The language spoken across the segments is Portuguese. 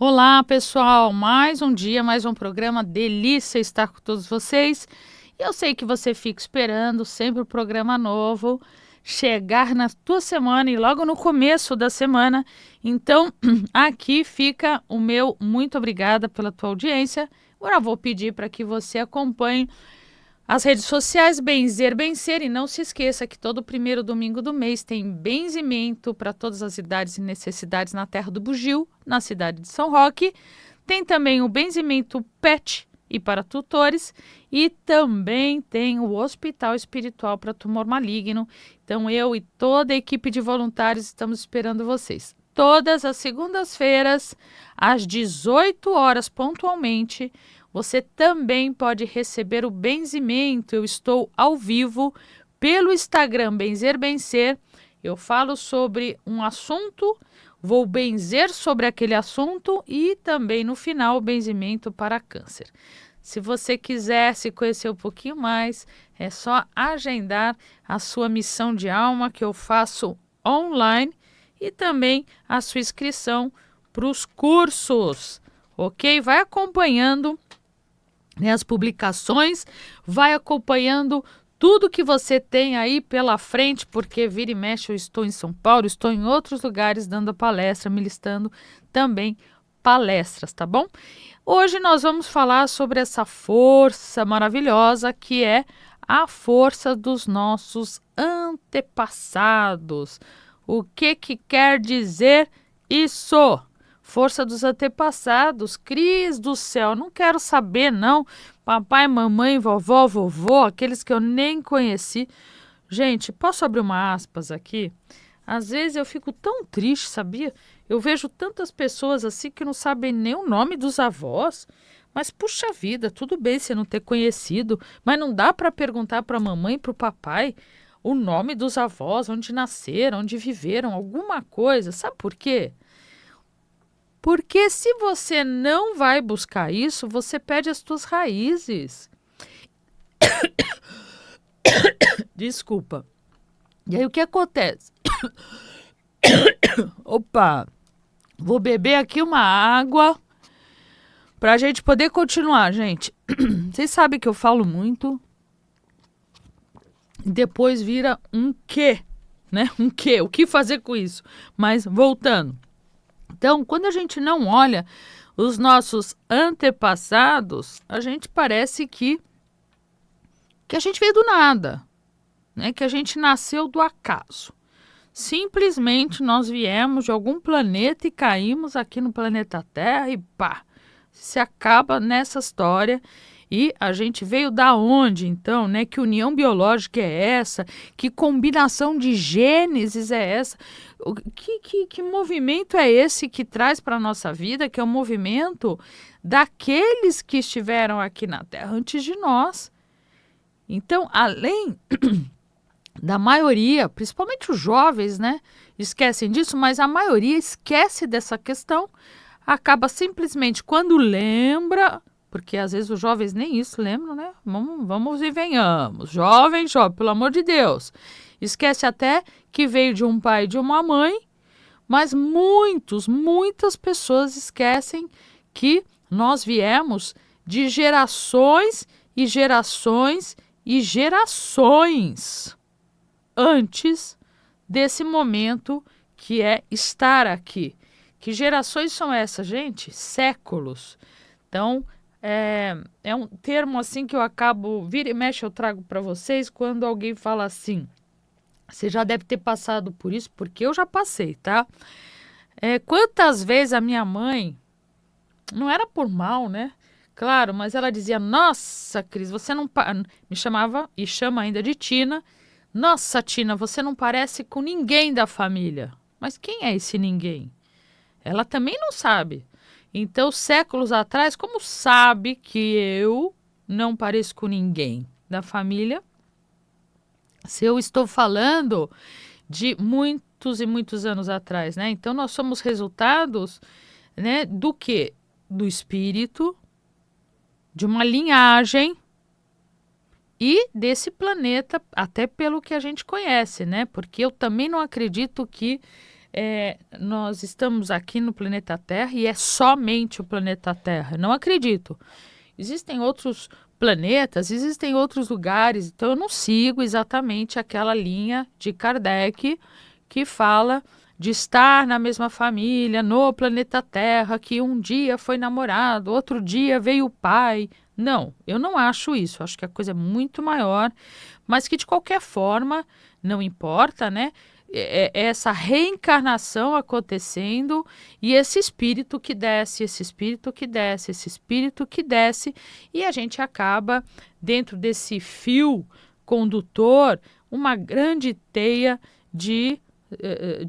Olá, pessoal! Mais um dia, mais um programa. Delícia estar com todos vocês. E eu sei que você fica esperando sempre o programa novo chegar na tua semana e logo no começo da semana. Então, aqui fica o meu muito obrigada pela tua audiência. Agora vou pedir para que você acompanhe as redes sociais Benzer Bencer e não se esqueça que todo primeiro domingo do mês tem benzimento para todas as idades e necessidades na Terra do Bugio, na cidade de São Roque. Tem também o benzimento PET e para tutores e também tem o Hospital Espiritual para tumor maligno. Então eu e toda a equipe de voluntários estamos esperando vocês. Todas as segundas-feiras, às 18 horas pontualmente, você também pode receber o benzimento. Eu estou ao vivo pelo Instagram Benzer Bencer. Eu falo sobre um assunto, vou benzer sobre aquele assunto e também no final o benzimento para câncer. Se você quiser se conhecer um pouquinho mais, é só agendar a sua missão de alma que eu faço online e também a sua inscrição para os cursos, ok? Vai acompanhando as publicações, vai acompanhando tudo que você tem aí pela frente, porque vira e mexe eu estou em São Paulo, estou em outros lugares dando palestra, ministrando também palestras, tá bom? Hoje nós vamos falar sobre essa força maravilhosa que é a força dos nossos antepassados. O que quer dizer isso? Força dos antepassados, Cris do céu, não quero saber não, papai, mamãe, vovó, vovô, aqueles que eu nem conheci. Gente, posso abrir uma aspas aqui? Às vezes eu fico tão triste, sabia? Eu vejo tantas pessoas assim que não sabem nem o nome dos avós. Mas puxa vida, tudo bem você não ter conhecido, mas não dá para perguntar para a mamãe e para o papai o nome dos avós, onde nasceram, onde viveram, alguma coisa. Sabe por quê? Porque se você não vai buscar isso, você perde as suas raízes. Desculpa. E aí o que acontece? Opa, vou beber aqui uma água para a gente poder continuar, gente. Vocês sabem que eu falo muito e depois vira um quê, né? Um quê? O que fazer com isso? Mas voltando. Então, quando a gente não olha os nossos antepassados, a gente parece que a gente veio do nada, né? Que a gente nasceu do acaso. Simplesmente nós viemos de algum planeta e caímos aqui no planeta Terra e pá, se acaba nessa história. E a gente veio da onde, então, né? Que união biológica é essa? Que combinação de gênesis é essa? Que movimento é esse que traz para a nossa vida, que é o movimento daqueles que estiveram aqui na Terra antes de nós? Então, além da maioria, principalmente os jovens, né? Esquecem disso, mas a maioria esquece dessa questão, acaba simplesmente quando lembra. Porque às vezes os jovens nem isso lembram, né? Vamos e venhamos. Jovem, pelo amor de Deus. Esquece até que veio de um pai e de uma mãe, mas muitas pessoas esquecem que nós viemos de gerações e gerações e gerações antes desse momento que é estar aqui. Que gerações são essas, gente? Séculos. Então, é um termo assim que eu acabo, vira e mexe eu trago para vocês quando alguém fala assim, você já deve ter passado por isso, porque eu já passei, tá? Quantas vezes a minha mãe, não era por mal, né? Claro, mas ela dizia, nossa, Cris, você não... Me chamava, e chama ainda de Tina, nossa, Tina, você não parece com ninguém da família. Mas quem é esse ninguém? Ela também não sabe. Então, séculos atrás, como sabe que eu não pareço com ninguém da família? Se eu estou falando de muitos e muitos anos atrás, né? Então, nós somos resultados, né, do quê? Do espírito, de uma linhagem e desse planeta, até pelo que a gente conhece, né? Porque eu também não acredito que nós estamos aqui no planeta Terra e é somente o planeta Terra. Eu não acredito. Existem outros planetas, existem outros lugares, então eu não sigo exatamente aquela linha de Kardec que fala de estar na mesma família, no planeta Terra, que um dia foi namorado, outro dia veio o pai. Não, eu não acho isso. Acho que a coisa é muito maior, mas que de qualquer forma, não importa, né? É essa reencarnação acontecendo e esse espírito que desce, esse espírito que desce, esse espírito que desce, e a gente acaba, dentro desse fio condutor, uma grande teia de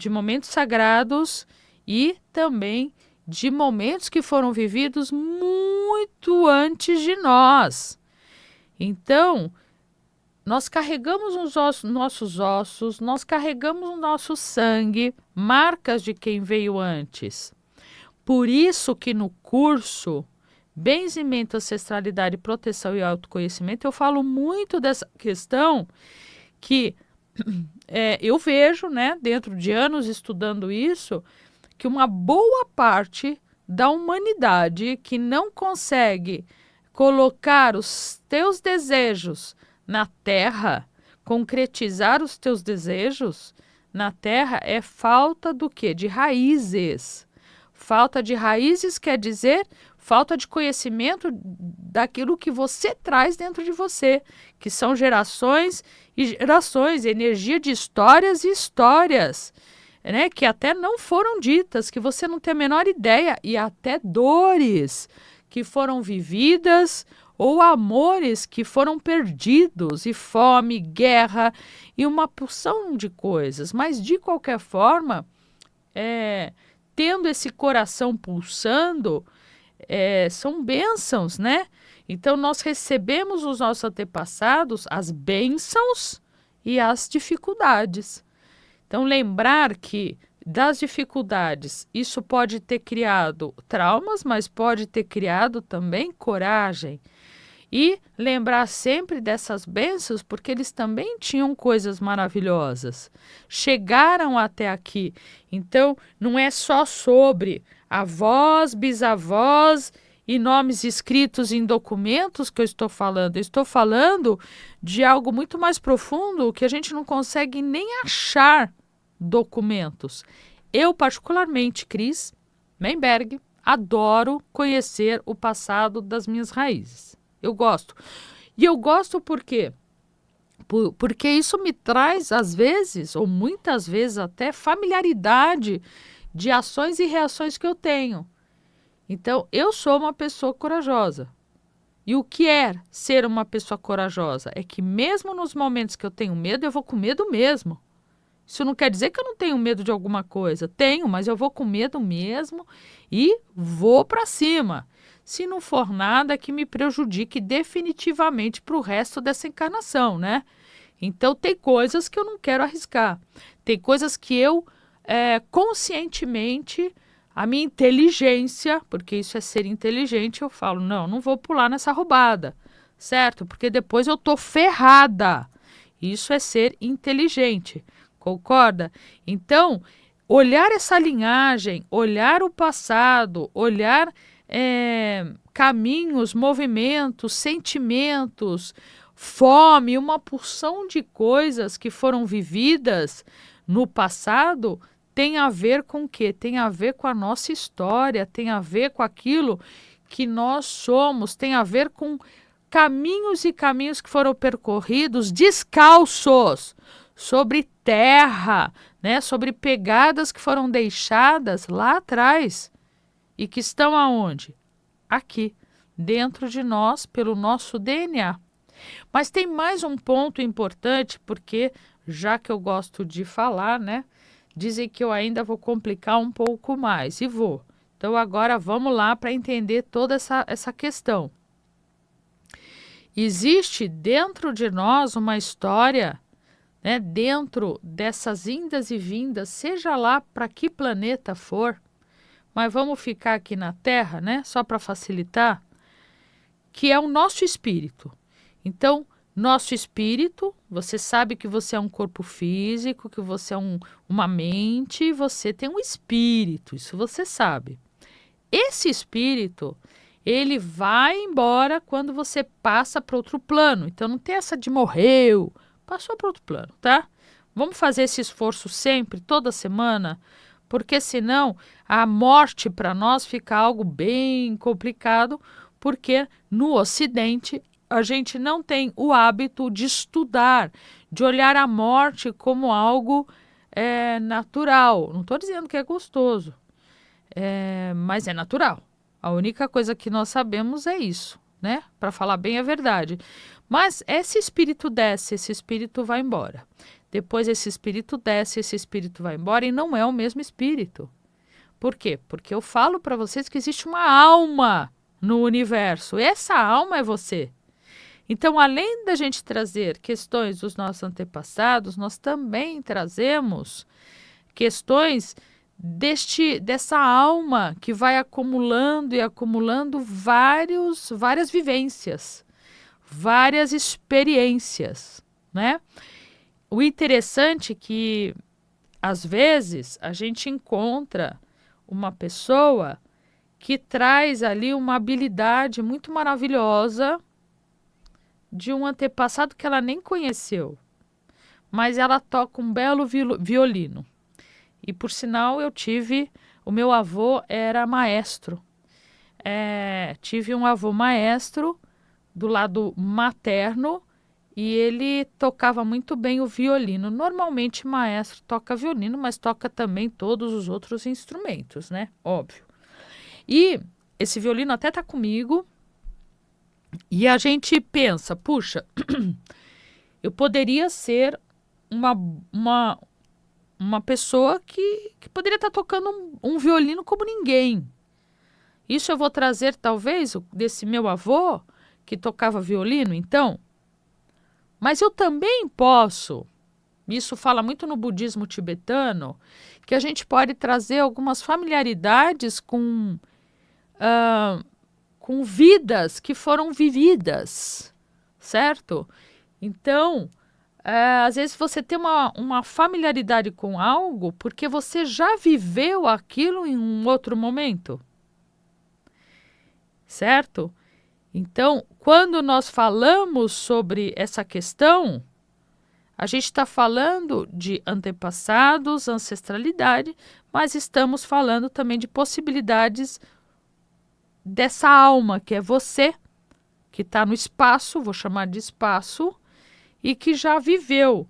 momentos sagrados e também de momentos que foram vividos muito antes de nós. Então, nós carregamos os nossos ossos, nós carregamos o nosso sangue, marcas de quem veio antes. Por isso que no curso Benzimento, Ancestralidade, Proteção e Autoconhecimento, eu falo muito dessa questão que eu vejo, né, dentro de anos estudando isso, que uma boa parte da humanidade que não consegue colocar os teus desejos na terra, concretizar os teus desejos na terra, é falta do quê? De raízes. Falta de raízes quer dizer falta de conhecimento daquilo que você traz dentro de você, que são gerações e gerações, energia de histórias e histórias, né, que até não foram ditas, que você não tem a menor ideia, e até dores que foram vividas ou amores que foram perdidos, e fome, guerra e uma porção de coisas. Mas, de qualquer forma, tendo esse coração pulsando, são bênçãos, né? Então, nós recebemos os nossos antepassados as bênçãos e as dificuldades. Então, lembrar que das dificuldades, isso pode ter criado traumas, mas pode ter criado também coragem. E lembrar sempre dessas bênçãos, porque eles também tinham coisas maravilhosas. Chegaram até aqui. Então, não é só sobre avós, bisavós e nomes escritos em documentos que eu estou falando. Eu estou falando de algo muito mais profundo que a gente não consegue nem achar documentos. Eu, particularmente, Cris Menberg, adoro conhecer o passado das minhas raízes. Eu gosto. E eu gosto por quê? Porque isso me traz, às vezes, ou muitas vezes até, familiaridade de ações e reações que eu tenho. Então, eu sou uma pessoa corajosa. E o que é ser uma pessoa corajosa? É que mesmo nos momentos que eu tenho medo, eu vou com medo mesmo. Isso não quer dizer que eu não tenho medo de alguma coisa. Tenho, mas eu vou com medo mesmo e vou para cima. Se não for nada que me prejudique definitivamente para o resto dessa encarnação, né? Então, tem coisas que eu não quero arriscar. Tem coisas que eu, conscientemente, a minha inteligência, porque isso é ser inteligente, eu falo, não vou pular nessa roubada, certo? Porque depois eu tô ferrada. Isso é ser inteligente, concorda? Então, olhar essa linhagem, olhar o passado, olhar caminhos, movimentos, sentimentos, fome, uma porção de coisas que foram vividas no passado, tem a ver com o quê? Tem a ver com a nossa história, tem a ver com aquilo que nós somos, tem a ver com caminhos e caminhos que foram percorridos descalços, sobre terra, né? Sobre pegadas que foram deixadas lá atrás. E que estão aonde? Aqui, dentro de nós, pelo nosso DNA. Mas tem mais um ponto importante, porque, já que eu gosto de falar, né? Dizem que eu ainda vou complicar um pouco mais, e vou. Então, agora vamos lá para entender toda essa questão. Existe dentro de nós uma história, né? Dentro dessas indas e vindas, seja lá para que planeta for, mas vamos ficar aqui na Terra, né? Só para facilitar, que é o nosso espírito. Então, nosso espírito Você sabe que você é um corpo físico, que você é uma mente, você tem um espírito, isso você sabe. Esse espírito, ele vai embora quando você passa para outro plano. Então não tem essa de morreu, passou para outro plano, tá? Vamos fazer esse esforço sempre, toda semana, porque senão a morte para nós fica algo bem complicado, porque no Ocidente a gente não tem o hábito de estudar, de olhar a morte como algo natural. Não estou dizendo que é gostoso, mas é natural. A única coisa que nós sabemos é isso, né? Para falar bem a verdade. Mas esse espírito desce, esse espírito vai embora. Depois esse espírito desce, esse espírito vai embora e não é o mesmo espírito. Por quê? Porque eu falo para vocês que existe uma alma no universo. Essa alma é você. Então, além da gente trazer questões dos nossos antepassados, nós também trazemos questões dessa alma que vai acumulando e acumulando várias vivências, várias experiências, né? O interessante é que, às vezes, a gente encontra uma pessoa que traz ali uma habilidade muito maravilhosa de um antepassado que ela nem conheceu, mas ela toca um belo violino. E, por sinal, o meu avô era maestro. Tive um avô maestro do lado materno e ele tocava muito bem o violino. Normalmente, maestro toca violino, mas toca também todos os outros instrumentos, né? Óbvio. E esse violino até está comigo. E a gente pensa, puxa, eu poderia ser uma pessoa que poderia estar tocando um violino como ninguém. Isso eu vou trazer, talvez, desse meu avô, que tocava violino, então. Mas eu também posso, isso fala muito no budismo tibetano, que a gente pode trazer algumas familiaridades com vidas que foram vividas, certo? Então, às vezes você tem uma familiaridade com algo porque você já viveu aquilo em um outro momento, certo? Então, quando nós falamos sobre essa questão, a gente está falando de antepassados, ancestralidade, mas estamos falando também de possibilidades dessa alma que é você, que está no espaço, vou chamar de espaço, e que já viveu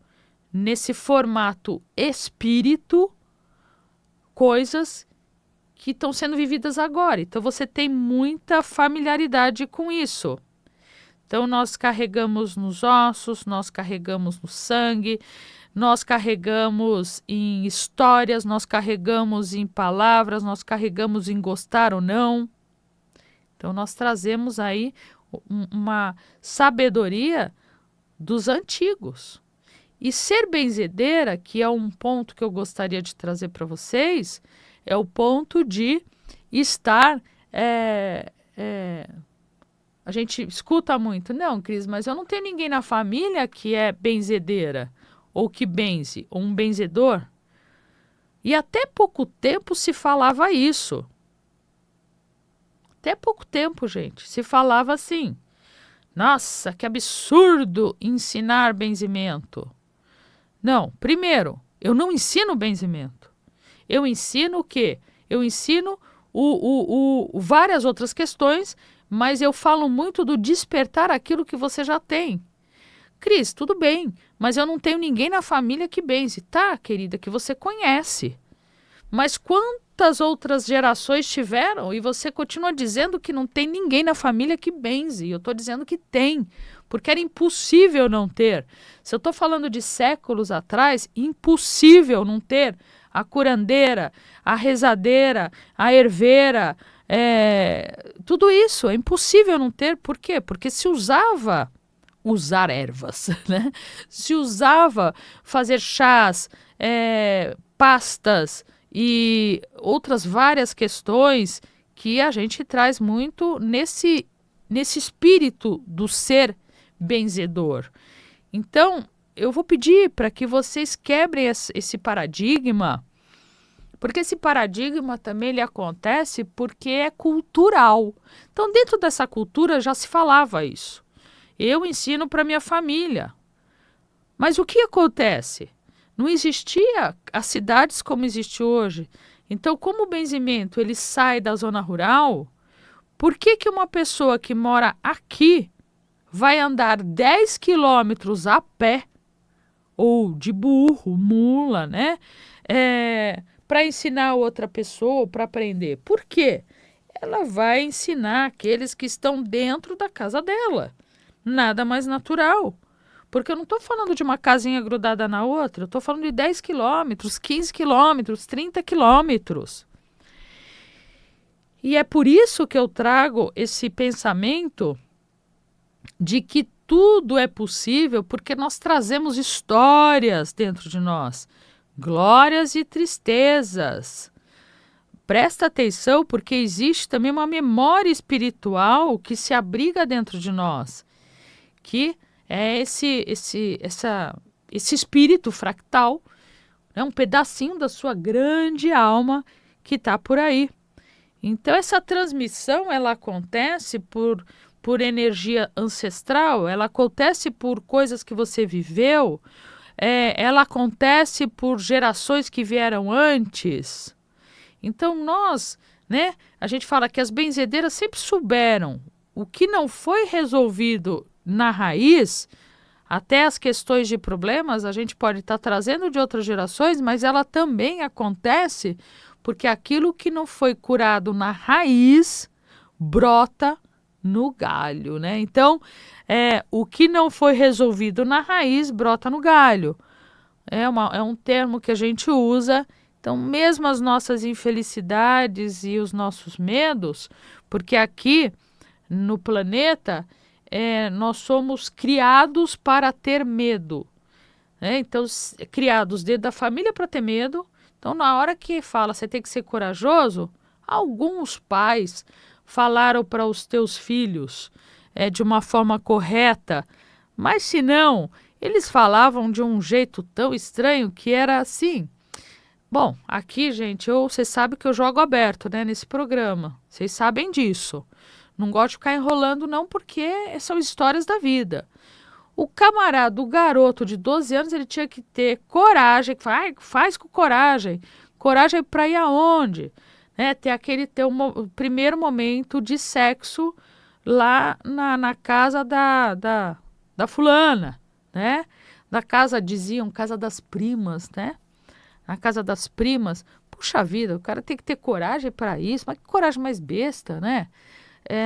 nesse formato espírito coisas que estão sendo vividas agora. Então você tem muita familiaridade com isso. Então nós carregamos nos ossos, nós carregamos no sangue, nós carregamos em histórias, nós carregamos em palavras, nós carregamos em gostar ou não. Então nós trazemos aí uma sabedoria dos antigos. E ser benzedeira, que é um ponto que eu gostaria de trazer para vocês, é o ponto de estar... a gente escuta muito, não, Cris, mas eu não tenho ninguém na família que é benzedeira, ou que benze, ou um benzedor. E até pouco tempo se falava isso. Até pouco tempo, gente, se falava assim. Nossa, que absurdo ensinar benzimento. Não, primeiro, eu não ensino benzimento. Eu ensino o quê? Eu ensino várias outras questões, mas eu falo muito do despertar aquilo que você já tem. Cris, tudo bem, mas eu não tenho ninguém na família que benze. Tá, querida, que você conhece. Mas quantas outras gerações tiveram e você continua dizendo que não tem ninguém na família que benze? Eu estou dizendo que tem, porque era impossível não ter. Se eu estou falando de séculos atrás, impossível não ter a curandeira, a rezadeira, a herveira, tudo isso é impossível não ter. Por quê? Porque se usava usar ervas, né? Se usava fazer chás, pastas e outras várias questões que a gente traz muito nesse espírito do ser benzedor. Então, eu vou pedir para que vocês quebrem esse paradigma, porque esse paradigma também ele acontece porque é cultural. Então, dentro dessa cultura já se falava isso. Eu ensino para minha família. Mas o que acontece? Não existia as cidades como existe hoje. Então, como o benzimento ele sai da zona rural, por que uma pessoa que mora aqui vai andar 10 quilômetros a pé, ou de burro, mula, né? Para ensinar outra pessoa, para aprender? Por quê? Ela vai ensinar aqueles que estão dentro da casa dela. Nada mais natural. Porque eu não estou falando de uma casinha grudada na outra, eu estou falando de 10 quilômetros, 15 quilômetros, 30 quilômetros. E é por isso que eu trago esse pensamento de que tudo é possível, porque nós trazemos histórias dentro de nós, glórias e tristezas. Presta atenção, porque existe também uma memória espiritual que se abriga dentro de nós, que é esse espírito fractal, né? Um pedacinho da sua grande alma que está por aí. Então, essa transmissão ela acontece por energia ancestral, ela acontece por coisas que você viveu, ela acontece por gerações que vieram antes. Então, nós, né, a gente fala que as benzedeiras sempre souberam o que não foi resolvido na raiz, até as questões de problemas a gente pode estar trazendo de outras gerações, mas ela também acontece porque aquilo que não foi curado na raiz brota no galho, né? Então, o que não foi resolvido na raiz brota no galho. É um termo que a gente usa. Então, mesmo as nossas infelicidades e os nossos medos, porque aqui no planeta nós somos criados para ter medo, né? Então, criados dentro da família para ter medo. Então, na hora que fala você tem que ser corajoso, alguns pais falaram para os teus filhos de uma forma correta, mas se não, eles falavam de um jeito tão estranho que era assim. Bom, aqui, gente, você sabe que eu jogo aberto, né, nesse programa. Vocês sabem disso. Não gosto de ficar enrolando, não, porque são histórias da vida. O camarada, o garoto de 12 anos, ele tinha que ter coragem, faz com coragem. Coragem para ir aonde? Ter um primeiro momento de sexo lá na casa da fulana, né? Da casa, diziam, casa das primas, né? Na casa das primas. Puxa vida, o cara tem que ter coragem para isso, mas que coragem mais besta, né?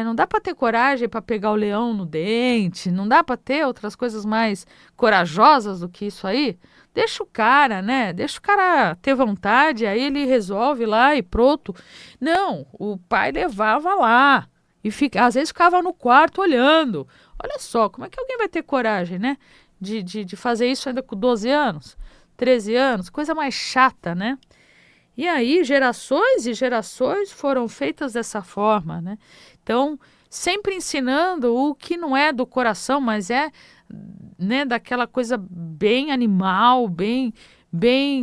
Não dá para ter coragem para pegar o leão no dente, não dá para ter outras coisas mais corajosas do que isso aí. Deixa o cara, né? Deixa o cara ter vontade, aí ele resolve lá e pronto. Não, o pai levava lá e às vezes ficava no quarto olhando. Olha só, como é que alguém vai ter coragem, né? De fazer isso ainda com 12 anos, 13 anos, coisa mais chata, né? E aí, gerações e gerações foram feitas dessa forma, né? Então, sempre ensinando o que não é do coração, mas né, daquela coisa bem animal, bem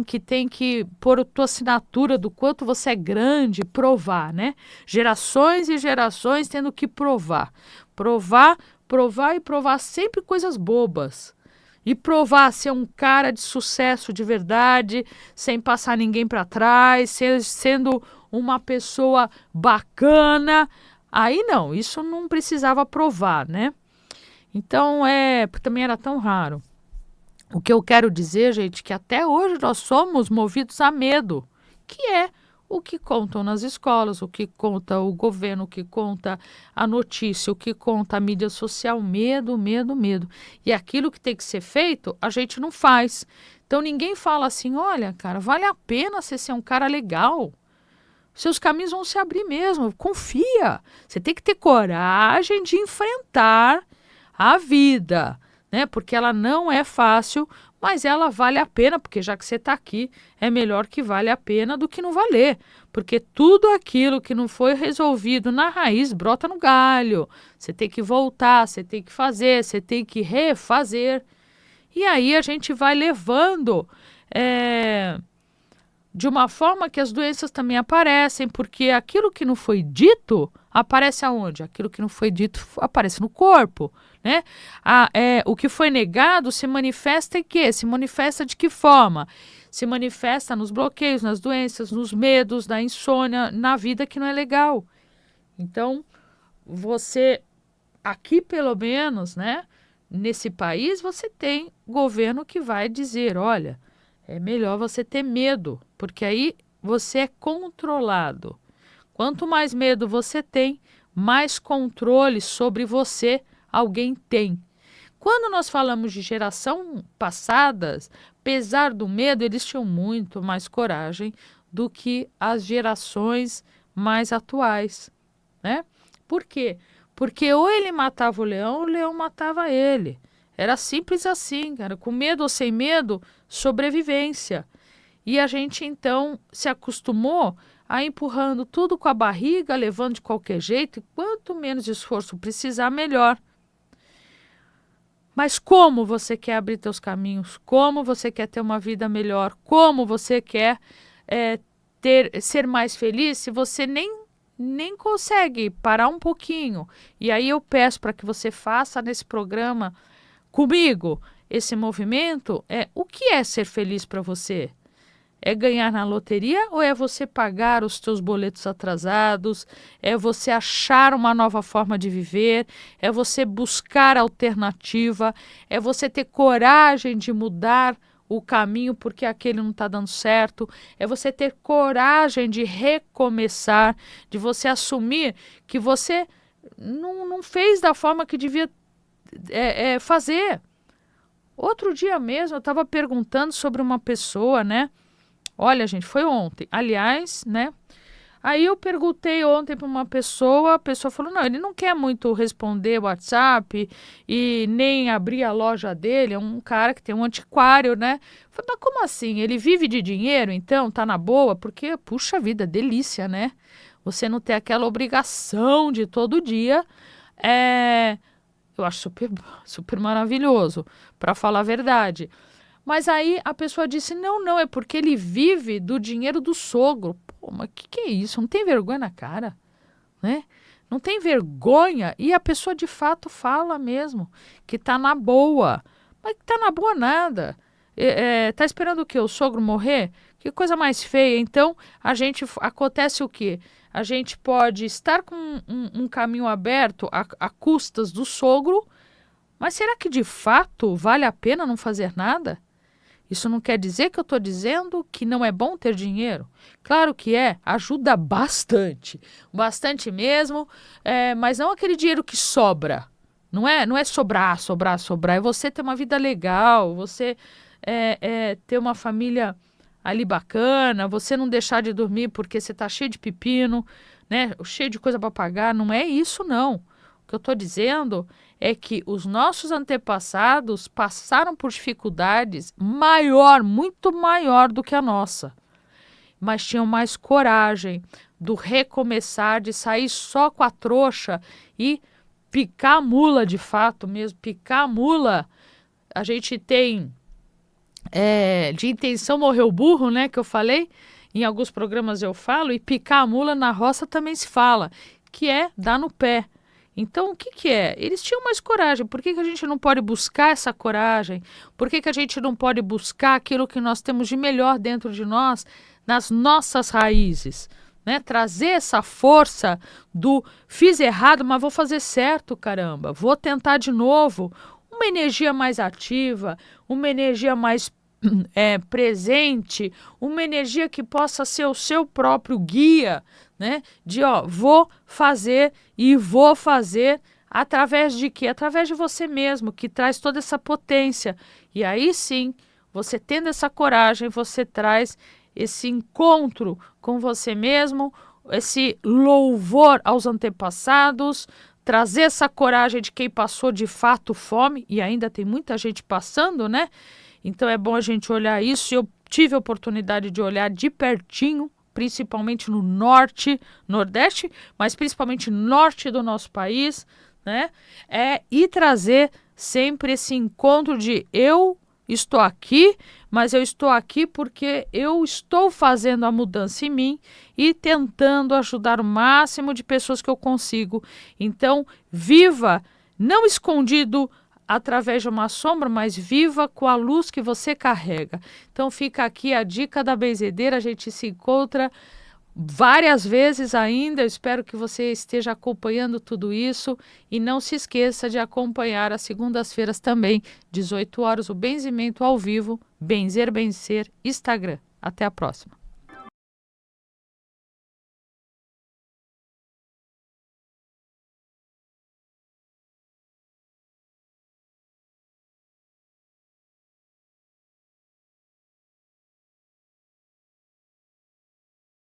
que tem que pôr a tua assinatura do quanto você é grande, provar, né? Gerações e gerações tendo que provar. Provar e provar sempre coisas bobas. E provar ser um cara de sucesso de verdade, sem passar ninguém para trás, sendo uma pessoa bacana. Aí não, isso não precisava provar, né? Então, também era tão raro. O que eu quero dizer, gente, que até hoje nós somos movidos a medo, que é o que contam nas escolas, o que conta o governo, o que conta a notícia, o que conta a mídia social, medo, medo, medo. E aquilo que tem que ser feito, a gente não faz. Então ninguém fala assim, olha, cara, vale a pena você ser um cara legal. Seus caminhos vão se abrir mesmo, confia. Você tem que ter coragem de enfrentar a vida, né? Porque ela não é fácil, mas ela vale a pena, porque já que você está aqui, é melhor que vale a pena do que não valer. Porque tudo aquilo que não foi resolvido na raiz brota no galho. Você tem que voltar, você tem que fazer, você tem que refazer. E aí a gente vai levando de uma forma que as doenças também aparecem, porque aquilo que não foi dito aparece aonde? Aquilo que não foi dito aparece no corpo, né? O que foi negado se manifesta em quê? Se manifesta de que forma? Se manifesta nos bloqueios, nas doenças, nos medos, na insônia, na vida que não é legal. Então, você, aqui pelo menos, né? Nesse país, você tem governo que vai dizer, olha, é melhor você ter medo, porque aí você é controlado. Quanto mais medo você tem, mais controle sobre você alguém tem. Quando nós falamos de geração passadas, apesar do medo, eles tinham muito mais coragem do que as gerações mais atuais, né? Por quê? Porque ou ele matava o leão matava ele. Era simples assim, cara. Com medo ou sem medo, sobrevivência. E a gente, então, se acostumou a empurrando tudo com a barriga, levando de qualquer jeito, e quanto menos esforço precisar, melhor. Mas como você quer abrir teus caminhos? Como você quer ter uma vida melhor? Como você quer ser mais feliz se você nem consegue parar um pouquinho? E aí eu peço para que você faça nesse programa comigo esse movimento. O que é ser feliz para você? É ganhar na loteria ou é você pagar os teus boletos atrasados? É você achar uma nova forma de viver? É você buscar alternativa? É você ter coragem de mudar o caminho porque aquele não está dando certo? É você ter coragem de recomeçar, de você assumir que você não fez da forma que devia fazer. Outro dia mesmo eu estava perguntando sobre uma pessoa, né? Olha, gente, foi ontem. Aliás, né? Aí eu perguntei ontem para uma pessoa, a pessoa falou, não, ele não quer muito responder o WhatsApp e nem abrir a loja dele, é um cara que tem um antiquário, né? Eu falei, mas como assim? Ele vive de dinheiro, então? Tá na boa? Porque, puxa vida, delícia, né? Você não ter aquela obrigação de todo dia. Eu acho super, super maravilhoso, para falar a verdade. Mas aí a pessoa disse, não, é porque ele vive do dinheiro do sogro. Pô, mas que é isso? Não tem vergonha na cara, né? Não tem vergonha. E a pessoa de fato fala mesmo que tá na boa. Mas que tá na boa nada. Tá esperando o quê? O sogro morrer? Que coisa mais feia. Então, acontece o quê? A gente pode estar com um caminho aberto a custas do sogro, mas será que de fato vale a pena não fazer nada? Isso não quer dizer que eu estou dizendo que não é bom ter dinheiro. Claro que ajuda bastante, bastante mesmo, mas não aquele dinheiro que sobra. Não é sobrar, é você ter uma vida legal, você ter uma família ali bacana, você não deixar de dormir porque você está cheio de pepino, né, cheio de coisa para pagar. Não é isso, não. O que eu estou dizendo é que os nossos antepassados passaram por dificuldades muito maior do que a nossa. Mas tinham mais coragem do recomeçar, de sair só com a trouxa e picar a mula de fato mesmo, picar a mula. A gente tem de intenção morrer o burro, né, que eu falei, em alguns programas eu falo, e picar a mula na roça também se fala, que é dar no pé. Então, o que é? Eles tinham mais coragem. Por que a gente não pode buscar essa coragem? Por que a gente não pode buscar aquilo que nós temos de melhor dentro de nós, nas nossas raízes? Né? Trazer essa força do fiz errado, mas vou fazer certo, caramba. Vou tentar de novo. Uma energia mais ativa, uma energia mais presente, uma energia que possa ser o seu próprio guia, né? De vou fazer e vou fazer através de quê? Através de você mesmo, que traz toda essa potência. E aí sim, você tendo essa coragem, você traz esse encontro com você mesmo, esse louvor aos antepassados, trazer essa coragem de quem passou de fato fome, e ainda tem muita gente passando, né? Então é bom a gente olhar isso. Eu tive a oportunidade de olhar de pertinho, principalmente no norte, nordeste, mas principalmente norte do nosso país, né? E trazer sempre esse encontro de eu estou aqui, mas eu estou aqui porque eu estou fazendo a mudança em mim e tentando ajudar o máximo de pessoas que eu consigo. Então, viva, não escondido através de uma sombra, mas viva com a luz que você carrega. Então, fica aqui a dica da benzedeira, a gente se encontra várias vezes ainda. Eu espero que você esteja acompanhando tudo isso e não se esqueça de acompanhar às segundas-feiras também, 18 horas, o Benzimento ao vivo, Benzer Instagram. Até a próxima.